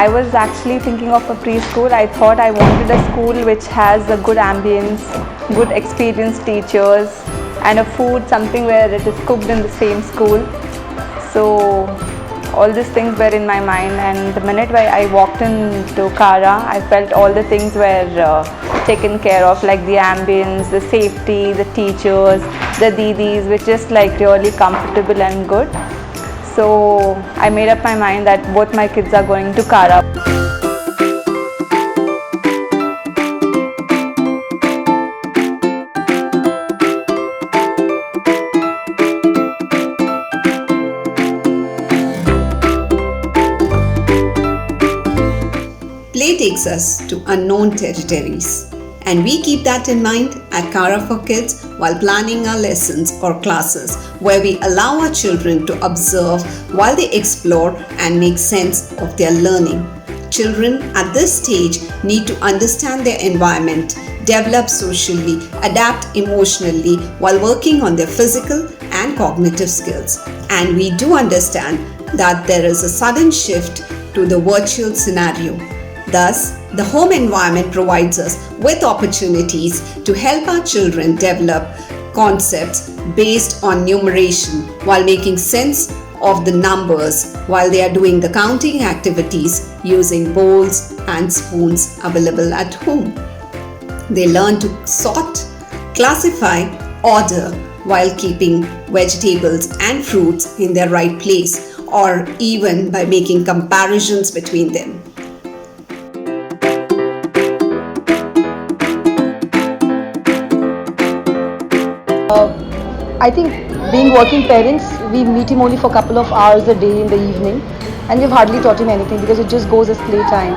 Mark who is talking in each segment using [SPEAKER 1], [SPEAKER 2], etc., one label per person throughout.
[SPEAKER 1] I was actually thinking of a preschool. I thought I wanted a school which has a good ambience, good experienced teachers, and a food, something where it is cooked in the same school. So all these things were in my mind, and the minute I walked into Kara, I felt all the things were taken care of, like the ambience, the safety, the teachers, the didis, which is like really comfortable and good. So I made up my mind that both my kids are going to Kara.
[SPEAKER 2] Play takes us to unknown territories, and we keep that in mind at Kara for Kids while planning our lessons or classes, where we allow our children to observe while they explore and make sense of their learning. Children at this stage need to understand their environment, develop socially, adapt emotionally while working on their physical and cognitive skills. And we do understand that there is a sudden shift to the virtual scenario. Thus, the home environment provides us with opportunities to help our children develop concepts based on numeration while making sense of the numbers while they are doing the counting activities using bowls and spoons available at home. They learn to sort, classify, order while keeping vegetables and fruits in their right place, or even by making comparisons between them.
[SPEAKER 3] I think being working parents, we meet him only for a couple of hours a day in the evening, and we've hardly taught him anything because it just goes as playtime.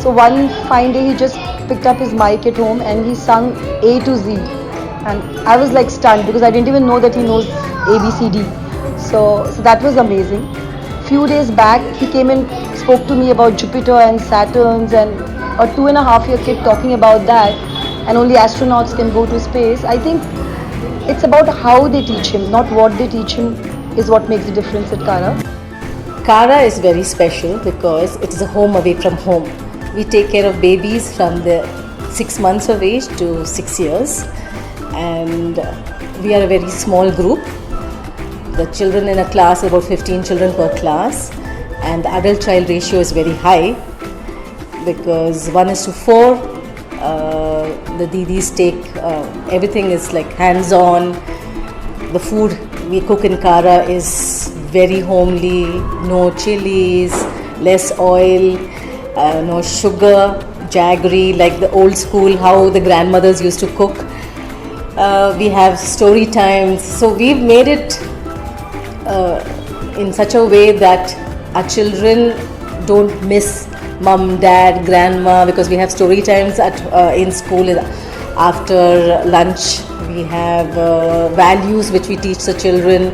[SPEAKER 3] So one fine day he just picked up his mic at home and he sung A to Z, and I was like stunned because I didn't even know that he knows ABCD. So that was amazing. Few days back he came and spoke to me about Jupiter and Saturns, and a 2.5-year kid talking about that, and only astronauts can go to space. I think it's about how they teach him, not what they teach him, is what makes the difference at Kara.
[SPEAKER 4] Kara is very special because it is a home away from home. We take care of babies from the 6 months of age to 6 years, and we are a very small group. The children in a class, about 15 children per class, and the adult child ratio is very high because 1:4. The didis take everything is like hands-on. The food we cook in Kara is very homely, no chilies, less oil, no sugar, jaggery, like the old school how the grandmothers used to cook. We have story times, so we've made it in such a way that our children don't miss mom, dad, grandma, because we have story times in school after lunch. We have values which we teach the children,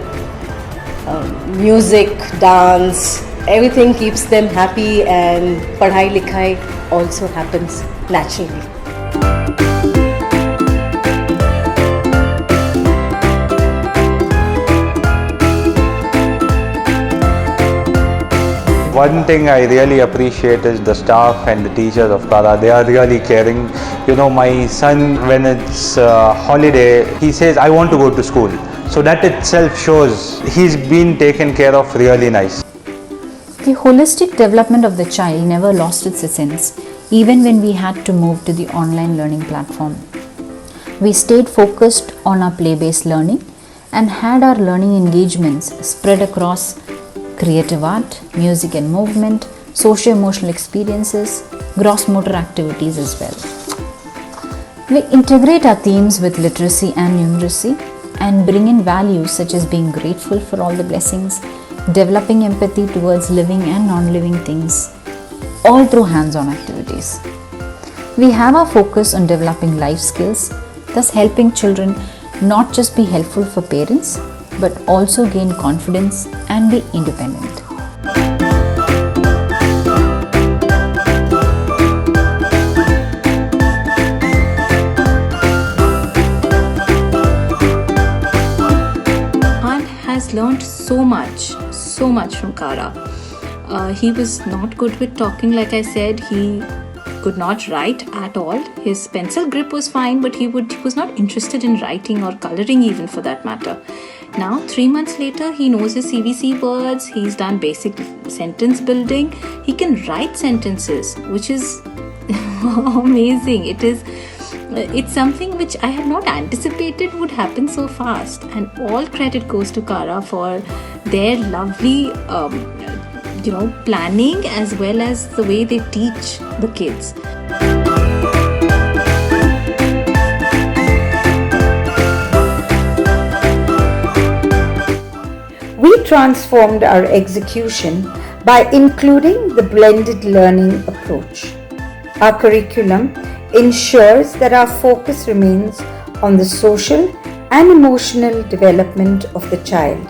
[SPEAKER 4] music, dance, everything keeps them happy, and padhai likhai also happens naturally.
[SPEAKER 5] One thing I really appreciate is the staff and the teachers of Kara. They are really caring. You know, my son, when it's holiday, he says, I want to go to school. So that itself shows he's been taken care of really nice.
[SPEAKER 6] The holistic development of the child never lost its essence, even when we had to move to the online learning platform. We stayed focused on our play-based learning and had our learning engagements spread across creative art, music and movement, socio-emotional experiences, gross motor activities as well. We integrate our themes with literacy and numeracy and bring in values such as being grateful for all the blessings, developing empathy towards living and non-living things, all through hands-on activities. We have our focus on developing life skills, thus helping children not just be helpful for parents, but also gain confidence and be independent.
[SPEAKER 7] Aunt has learned so much from Kara.
[SPEAKER 6] He was not good with talking, like I said. He could not write at all. His pencil grip was fine, but he was not interested in writing or coloring even, for that matter. Now 3 months later, he knows his CVC words. He's done basic sentence building. He can write sentences, which is amazing. It's something which I had not anticipated would happen so fast, and all credit goes to Kara for their lovely planning, as well as the way they teach the kids.
[SPEAKER 7] We transformed our execution by including the blended learning approach. Our curriculum ensures that our focus remains on the social and emotional development of the child,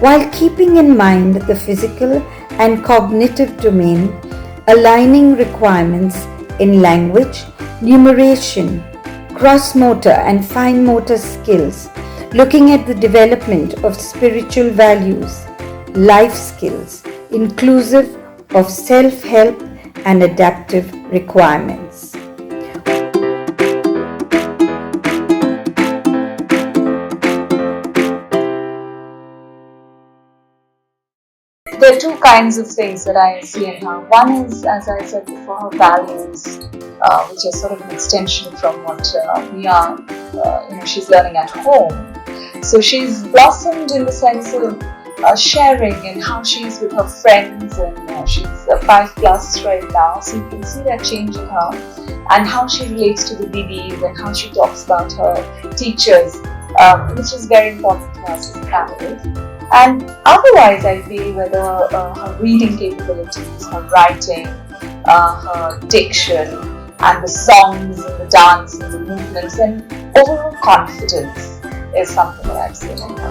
[SPEAKER 7] while keeping in mind the physical and cognitive domain, aligning requirements in language, numeration, cross-motor and fine motor skills, looking at the development of spiritual values, life skills, inclusive of self-help and adaptive requirements.
[SPEAKER 1] There are two kinds of things that I see in her. One is, as I said before, her values, which is sort of an extension from what she's learning at home. So she's blossomed in the sense of sharing and how she's with her friends, and she's 5+ right now. So you can see that change in her, and how she relates to the didis and how she talks about her teachers, which is very important to us as a family. And otherwise, I feel whether her reading capabilities, her writing, her diction, and the songs and the dance and the movements and overall confidence is something that I've seen in her.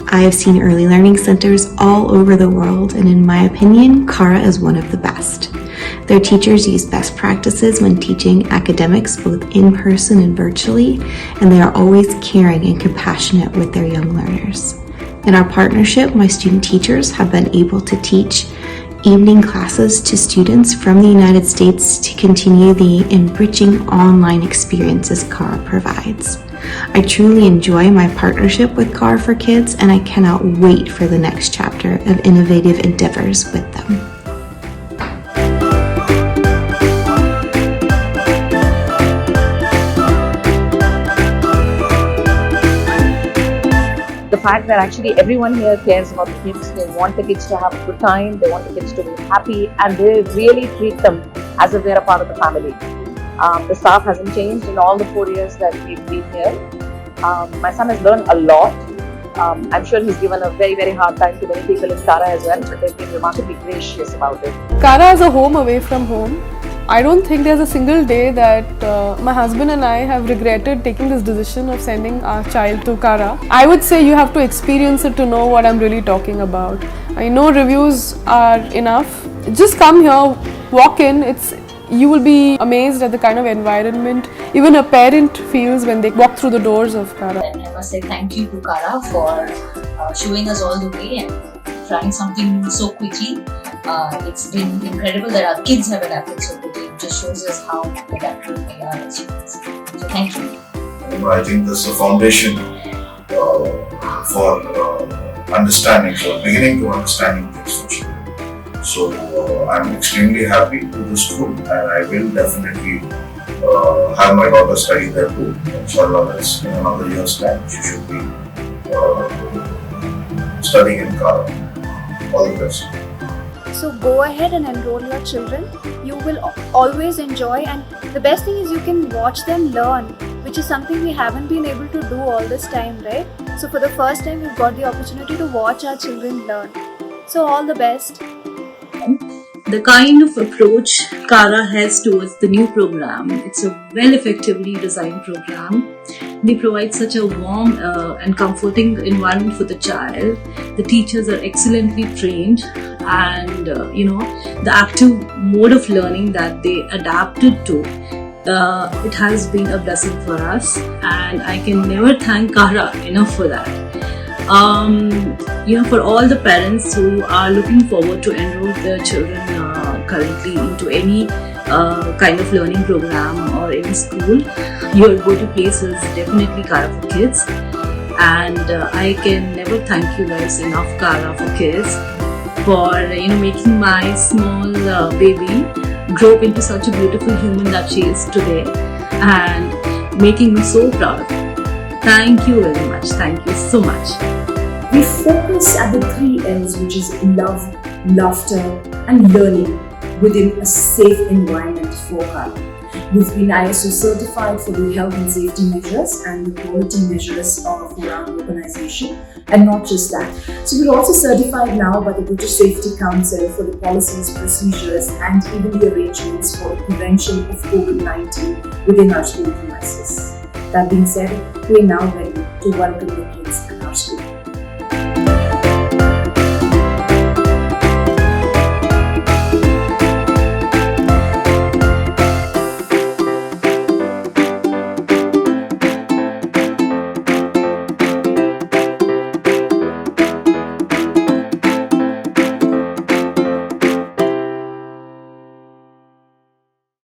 [SPEAKER 8] I have seen early learning centers all over the world, and in my opinion, Kara is one of the best. Their teachers use best practices when teaching academics both in person and virtually, and they are always caring and compassionate with their young learners. In our partnership, my student teachers have been able to teach evening classes to students from the United States to continue the enriching online experiences Kara provides. I truly enjoy my partnership with Kara for Kids, and I cannot wait for the next chapter of innovative endeavors with them.
[SPEAKER 9] The fact that actually everyone here cares about the kids, they want the kids to have a good time, they want the kids to be happy, and they really treat them as if they're a part of the family. The staff hasn't changed in all the 4 years that we've been here. My son has learned a lot. I'm sure he's given a very, very hard time to many people in Kara as well, but they've been remarkably gracious about it.
[SPEAKER 10] Kara is a home away from home. I don't think there's a single day that my husband and I have regretted taking this decision of sending our child to Kara. I would say you have to experience it to know what I'm really talking about. I know reviews are enough. Just come here, walk in. You will be amazed at the kind of environment even a parent feels when they walk through the doors of Kara.
[SPEAKER 11] And I must say thank you to Kara for showing us all the way and trying something new so quickly. It's been incredible that our kids have adapted so quickly. It just shows us how adaptable we are as humans. So thank you.
[SPEAKER 12] I think this is a foundation for understanding, for beginning to understanding things for children. So I'm extremely happy with the school, and I will definitely have my daughter study there too. Inshallah, that's in another year's time. She should be studying in Kara. All the best.
[SPEAKER 13] So go ahead and enroll your children. You will always enjoy, and the best thing is you can watch them learn, which is something we haven't been able to do all this time, right? So for the first time, we've got the opportunity to watch our children learn. So all the best.
[SPEAKER 14] The kind of approach Kara has towards the new program, it's a well effectively designed program. They provide such a warm and comforting environment for the child. The teachers are excellently trained, and the active mode of learning that they adapted to it has been a blessing for us, and I can never thank Kara enough for that. For all the parents who are looking forward to enroll their children currently into any kind of learning program or any school, your go-to place is definitely Kara for Kids. And I can never thank you guys enough, Kara for Kids, for making my small baby grow up into such a beautiful human that she is today, and making me so proud of her. Thank you very much. Thank you so much.
[SPEAKER 15] We focus at the 3 L's, which is love, laughter, and learning within a safe environment for Kara. We've been ISO certified for the health and safety measures and the quality measures for our organization, and not just that. So we're also certified now by the British Safety Council for the policies, procedures, and even the arrangements for the prevention of COVID-19 within our school premises. That being said, we are now ready to welcome the